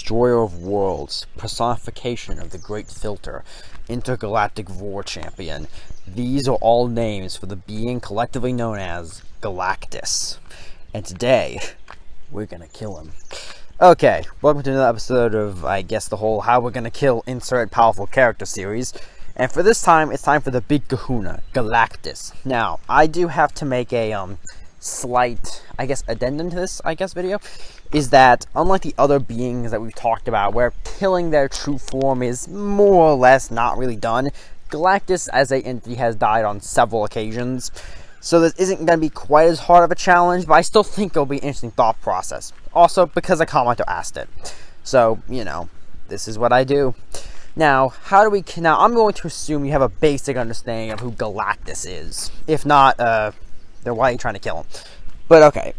destroyer of worlds, personification of the great filter, intergalactic war champion. These are all names for the being collectively known as Galactus. And today, we're gonna kill him. Okay, welcome to another episode of, I guess, the whole How We're Gonna Kill Insert Powerful Character series. And for this time, it's time for the big kahuna, Galactus. Now, I do have to make a, slight, I guess, addendum to this, video, is that unlike the other beings that we've talked about, where killing their true form is more or less not really done, Galactus as a entity has died on several occasions, so this isn't going to be quite as hard of a challenge, but I still think it'll be an interesting thought process. Also, because a commenter asked it. So, you know, this is what I do. Now, I'm going to assume you have a basic understanding of who Galactus is. If not, then why are you trying to kill him? But okay,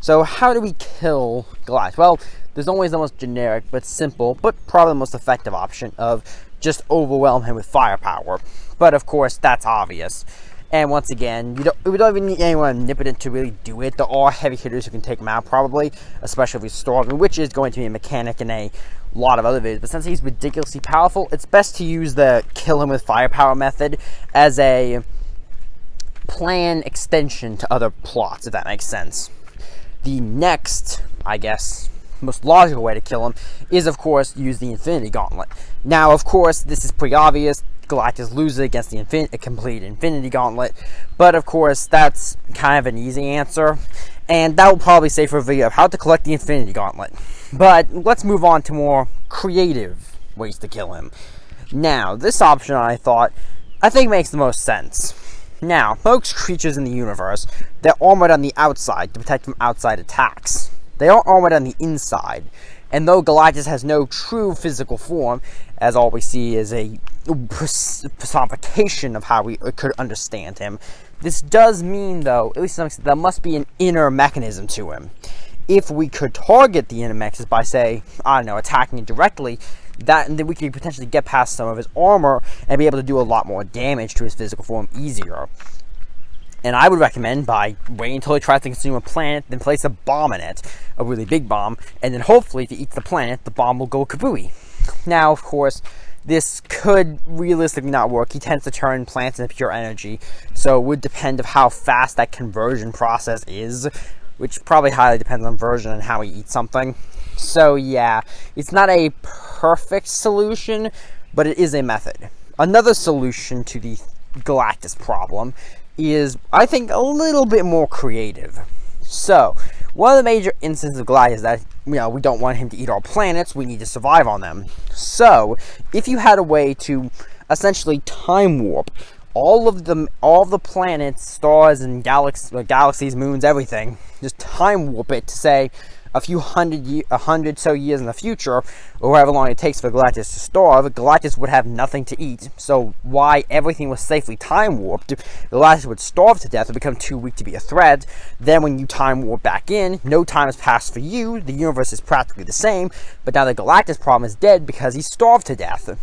so how do we kill Galactus? Well, there's always the most generic but simple, but probably the most effective option of just overwhelm him with firepower. But of course, that's obvious. And once again, we don't even need anyone omnipotent to really do it. There are heavy hitters who can take him out, probably, especially if he's strong, which is going to be a mechanic in a lot of other videos. But since he's ridiculously powerful, it's best to use the kill him with firepower method as a plan extension to other plots, if that makes sense. The next, I guess, most logical way to kill him is, of course, use the Infinity Gauntlet. Now, of course, this is pretty obvious. Galactus loses against the complete Infinity Gauntlet, but of course, that's kind of an easy answer, and that will probably save for a video of how to collect the Infinity Gauntlet. But let's move on to more creative ways to kill him. Now, this option, I think makes the most sense. Now, most creatures in the universe, they're armored on the outside to protect from outside attacks. They are armored on the inside, and though Galactus has no true physical form, as all we see is a personification of how we could understand him, this does mean, though, at least to some extent, there must be an inner mechanism to him. If we could target the inner mechanism by, say, attacking it directly, then we could potentially get past some of his armor and be able to do a lot more damage to his physical form easier. And I would recommend by waiting until he tries to consume a planet, then place a bomb in it, a really big bomb, and then hopefully if he eats the planet, the bomb will go kabooey. Now, of course, this could realistically not work. He tends to turn plants into pure energy, so it would depend on how fast that conversion process is, which probably highly depends on version and how he eats something. So yeah, it's not a perfect solution, but it is a method. Another solution to the Galactus problem is, I think, a little bit more creative. So, one of the major instances of Galactus is that, we don't want him to eat our planets, we need to survive on them. So, if you had a way to essentially time warp all of the planets, stars, and galaxies, moons, everything, just time warp it to, say, a few hundred so years in the future, or however long it takes for Galactus to starve, Galactus would have nothing to eat. So why everything was safely time warped, Galactus would starve to death or become too weak to be a threat. Then when you time warp back in, no time has passed for you, the universe is practically the same, but now the Galactus problem is dead because he's starved to death.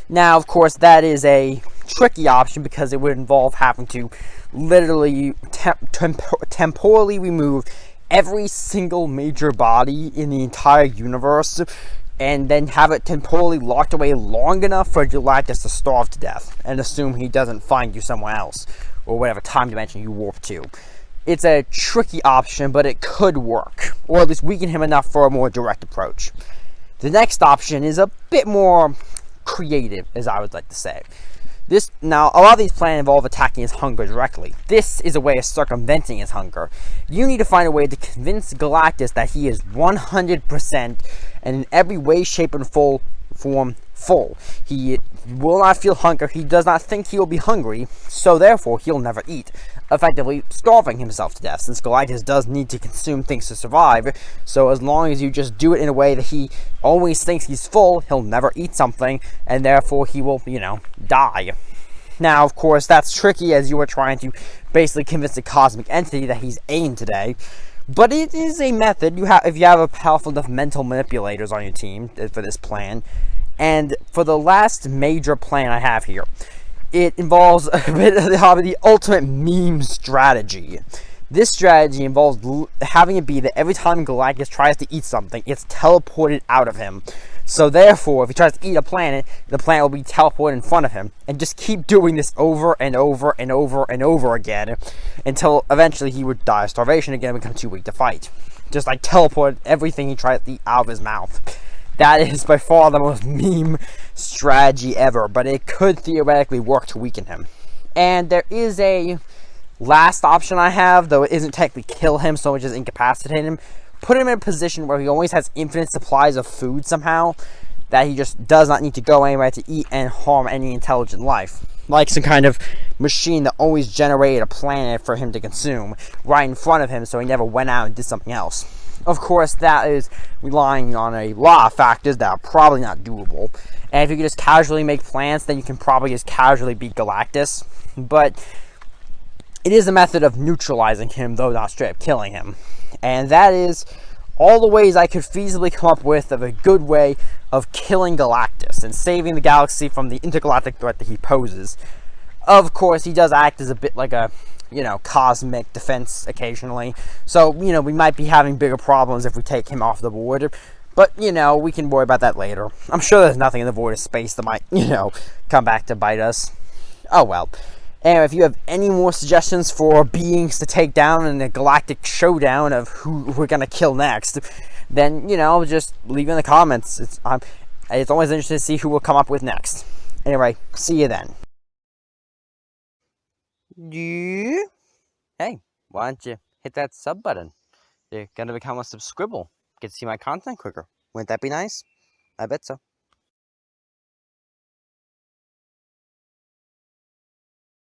Now, of course, that is a tricky option because it would involve having to literally temporally remove every single major body in the entire universe, and then have it temporally locked away long enough for Galactus to starve to death, and assume he doesn't find you somewhere else, or whatever time dimension you warp to. It's a tricky option, but it could work, or at least weaken him enough for a more direct approach. The next option is a bit more creative, as I would like to say. Now, a lot of these plans involve attacking his hunger directly. This is a way of circumventing his hunger. You need to find a way to convince Galactus that he is 100% and in every way, shape, and form full. He will not feel hunger. He does not think he will be hungry, so therefore he'll never eat, effectively starving himself to death, since Galactus does need to consume things to survive. So as long as you just do it in a way that he always thinks he's full, he'll never eat something, and therefore he will, die. Now, of course, that's tricky as you are trying to basically convince a cosmic entity that he's aimed today. But it is a method. If you have a powerful enough mental manipulators on your team for this plan. And for the last major plan I have here, it involves a bit of the ultimate meme strategy. This strategy involves having it be that every time Galactus tries to eat something, it's teleported out of him. So therefore, if he tries to eat a planet, the planet will be teleported in front of him. And just keep doing this over and over and over and over again until eventually he would die of starvation again and become too weak to fight. Just like teleport everything he tries to eat out of his mouth. That is by far the most meme strategy ever, but it could theoretically work to weaken him. And there is a last option I have, though it isn't technically kill him so much as incapacitate him. Put him in a position where he always has infinite supplies of food somehow, that he just does not need to go anywhere to eat and harm any intelligent life. Like some kind of machine that always generated a planet for him to consume right in front of him so he never went out and did something else. Of course, that is relying on a lot of factors that are probably not doable. And if you can just casually make plans, then you can probably just casually beat Galactus. But it is a method of neutralizing him, though not straight up killing him. And that is all the ways I could feasibly come up with of a good way of killing Galactus and saving the galaxy from the intergalactic threat that he poses. Of course, he does act as a bit like a, cosmic defense occasionally. So, we might be having bigger problems if we take him off the board. But, we can worry about that later. I'm sure there's nothing in the void of space that might, come back to bite us. Oh well. Anyway, if you have any more suggestions for beings to take down in the galactic showdown of who we're going to kill next, then, just leave it in the comments. It's always interesting to see who we'll come up with next. Anyway, see you then. Hey, why don't you hit that sub button? You're going to become a subscribble. Get to see my content quicker. Wouldn't that be nice? I bet so.